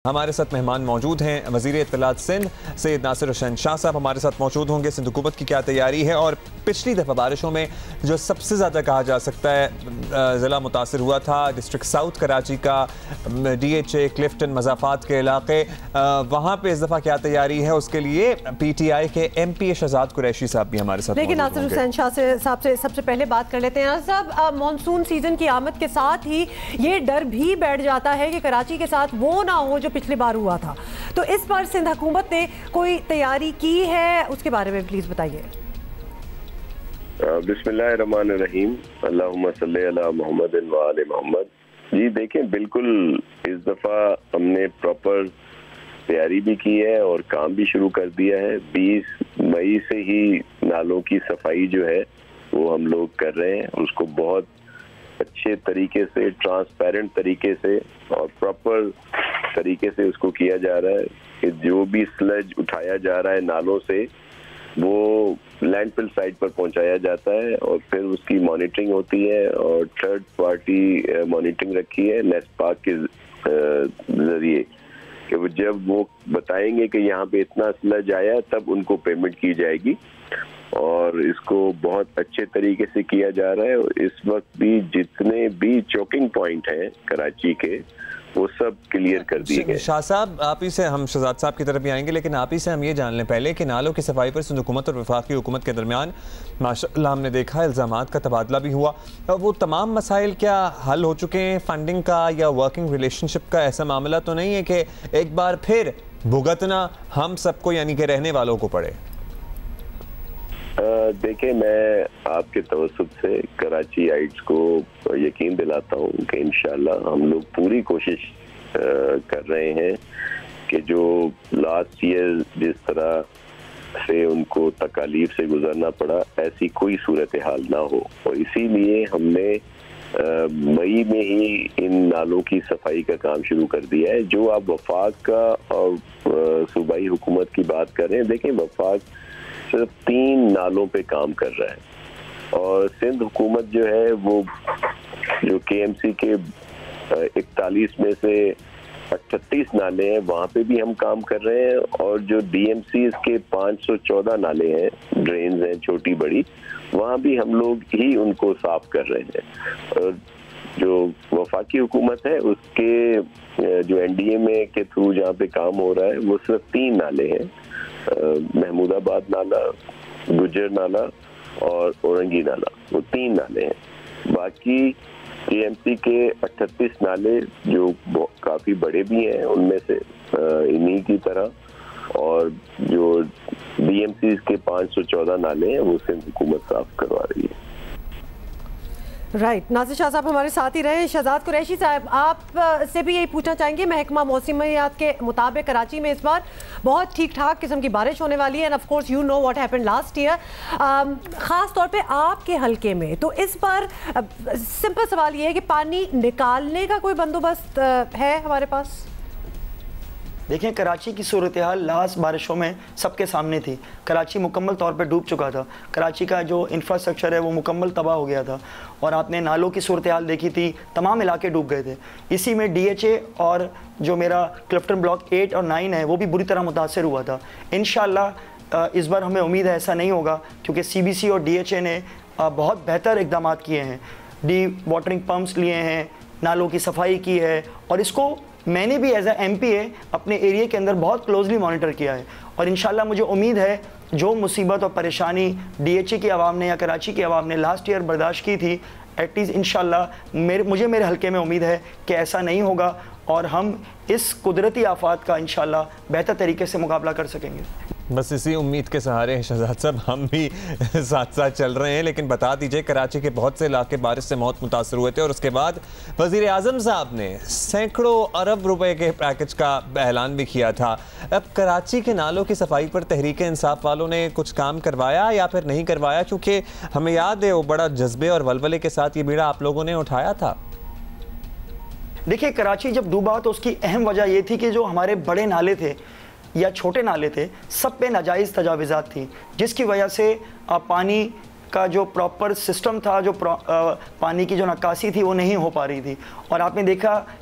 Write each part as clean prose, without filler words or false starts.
ہمارے ساتھ مہمان موجود ہیں. وزیر اطلاعات سندھ سید ناصر حسین شاہ صاحب ہمارے ساتھ موجود ہوں گے. سندھ حکومت کی کیا تیاری ہے, اور پچھلی دفعہ بارشوں میں جو سب سے زیادہ کہا جا سکتا ہے ضلع متاثر ہوا تھا ڈسٹرکٹ ساؤتھ کراچی کا, ڈی ایچ اے کلفٹن مضافات کے علاقے, وہاں پہ اس دفعہ کیا تیاری ہے, اس کے لیے پی ٹی آئی کے ایم پی شہزاد قریشی صاحب بھی ہمارے ساتھ. لیکن ناصر حسین شاہ صاحب سے سب سے پہلے بات کر لیتے ہیں. صاحب, مانسون سیزن کی آمد کے ساتھ ہی یہ ڈر بھی بیٹھ جاتا ہے کہ کراچی کے ساتھ وہ نہ ہو جو پچھلی بار ہوا تھا, تو اس بار سندھ حکومت نے کوئی تیاری کی ہے, اس کے بارے میں پلیز بتائیے. بسم اللہ الرحمن الرحیم, اللہم صلی علی محمد و آل محمد. جی دیکھیں, بالکل اس دفعہ ہم نے پراپر تیاری بھی کی ہے اور کام بھی شروع کر دیا ہے. 20 مئی سے ہی نالوں کی صفائی جو ہے وہ ہم لوگ کر رہے ہیں. اس کو بہت اچھے طریقے سے, ٹرانسپیرنٹ طریقے سے اور پراپر طریقے سے اس کو کیا جا رہا ہے کہ جو بھی سلج اٹھایا جا رہا ہے نالوں سے وہ لینڈ فل سائٹ پر پہنچایا جاتا ہے, اور پھر اس کی مانیٹرنگ ہوتی ہے, اور تھرڈ پارٹی مانیٹرنگ رکھی ہے نیس پاک کے ذریعے کہ وہ جب وہ بتائیں گے کہ یہاں پہ اتنا سلج آیا تب ان کو پیمنٹ کی جائے گی. اور اس کو بہت اچھے طریقے سے کیا جا رہا ہے. اس وقت بھی جتنے بھی چوکنگ پوائنٹ ہیں کراچی کے وہ سب کلیئر کر دیے گئے. شاہ صاحب, آپ ہی سے ہم شہزاد صاحب کی طرف بھی آئیں گے, لیکن آپ ہی سے ہم یہ جان لیں پہلے کہ نالوں کی صفائی پر سندھ حکومت اور وفاقی حکومت کے درمیان ماشاءاللہ ہم نے دیکھا الزامات کا تبادلہ بھی ہوا. وہ تمام مسائل کیا حل ہو چکے ہیں فنڈنگ کا یا ورکنگ ریلیشن شپ کا؟ ایسا معاملہ تو نہیں ہے کہ ایک بار پھر بھگتنا ہم سب کو یعنی کہ رہنے والوں کو پڑے؟ دیکھیں, میں آپ کے توسط سے کراچی آئٹس کو یقین دلاتا ہوں کہ انشاءاللہ ہم لوگ پوری کوشش کر رہے ہیں کہ جو لاسٹ ایئر جس طرح سے ان کو تکالیف سے گزرنا پڑا ایسی کوئی صورتحال نہ ہو, اور اسی لیے ہم نے مئی میں ہی ان نالوں کی صفائی کا کام شروع کر دیا ہے. جو آپ وفاق کا اور صوبائی حکومت کی بات کر رہے ہیں, دیکھیں وفاق صرف 3 نالوں پہ کام کر رہا ہے, اور سندھ حکومت جو ہے وہ جو کے ایم سی کے 41 میں سے 38 نالے ہیں وہاں پہ بھی ہم کام کر رہے ہیں, اور جو ڈی ایم سیز کے 514 نالے ہیں, ڈرینز ہیں چھوٹی بڑی, وہاں بھی ہم لوگ ہی ان کو صاف کر رہے ہیں. اور جو وفاقی حکومت ہے اس کے جو این ڈی اے میں کے تھرو جہاں پہ کام ہو رہا ہے وہ صرف 3 نالے ہیں, محمود آباد نالا, گجر نالا اور اورنگی نالا, وہ 3 نالے ہیں. باقی کے ایم سی کے 38 نالے جو کافی بڑے بھی ہیں ان میں سے انہی کی طرح, اور جو ڈی ایم سیز کے 514 نالے ہیں وہ سندھ حکومت صاف کروا رہی ہے. رائٹ, ناصر شاہ صاحب ہمارے ساتھ ہی رہے. شہزاد قریشی صاحب, آپ سے بھی یہی پوچھنا چاہیں گے, محکمہ موسمیات کے مطابق کراچی میں اس بار بہت ٹھیک ٹھاک قسم کی بارش ہونے والی ہے, and of course you know what happen last year. خاص طور پہ آپ کے حلقے میں تو اس بار سمپل سوال یہ ہے کہ پانی نکالنے کا کوئی بندوبست ہے ہمارے پاس؟ دیکھیں, کراچی کی صورتحال لاسٹ بارشوں میں سب کے سامنے تھی. کراچی مکمل طور پہ ڈوب چکا تھا, کراچی کا جو انفراسٹرکچر ہے وہ مکمل تباہ ہو گیا تھا, اور آپ نے نالوں کی صورتحال دیکھی تھی, تمام علاقے ڈوب گئے تھے. اسی میں ڈی ایچ اے اور جو میرا کلفٹن بلاک 8 اور 9 ہے وہ بھی بری طرح متاثر ہوا تھا. انشاءاللہ اس بار ہمیں امید ہے ایسا نہیں ہوگا, کیونکہ سی بی سی اور ڈی ایچ اے نے بہت بہتر اقدامات کیے ہیں. ڈی واٹرنگ پمپس لیے ہیں, نالوں کی صفائی کی ہے, اور اس کو میں نے بھی ایز اے ایم پی اے اپنے ایریے کے اندر بہت کلوزلی مانیٹر کیا ہے. اور انشاءاللہ مجھے امید ہے جو مصیبت اور پریشانی ڈی ایچ اے کی عوام نے یا کراچی کی عوام نے لاسٹ ایئر برداشت کی تھی, ایٹ لیسٹ انشاءاللہ مجھے میرے حلقے میں امید ہے کہ ایسا نہیں ہوگا, اور ہم اس قدرتی آفات کا انشاءاللہ بہتر طریقے سے مقابلہ کر سکیں گے. بس اسی امید کے سہارے ہیں شہزاد صاحب, ہم بھی ساتھ ساتھ چل رہے ہیں. لیکن بتا دیجئے, کراچی کے بہت سے علاقے بارش سے بہت متاثر ہوئے تھے, اور اس کے بعد وزیر اعظم صاحب نے سینکڑوں ارب روپے کے پیکج کا اعلان بھی کیا تھا. اب کراچی کے نالوں کی صفائی پر تحریک انصاف والوں نے کچھ کام کروایا یا پھر نہیں کروایا؟ کیونکہ ہمیں یاد ہے وہ بڑا جذبے اور ولولے کے ساتھ یہ بیڑا آپ لوگوں نے اٹھایا تھا. دیکھیں, کراچی جب ڈوبا تو اس کی اہم وجہ یہ تھی کہ جو ہمارے بڑے نالے تھے یا چھوٹے نالے تھے سب پہ ناجائز تجاوزات تھیں، جس کی وجہ سے پانی کا جو پراپر سسٹم تھا، جو پانی کی جو نکاسی تھی وہ نہیں ہو پا رہی تھی. اور آپ نے دیکھا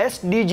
SDG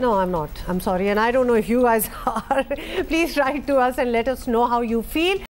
No, I'm not. I'm sorry and I don't know if you guys are. Please write to us and let us know how you feel.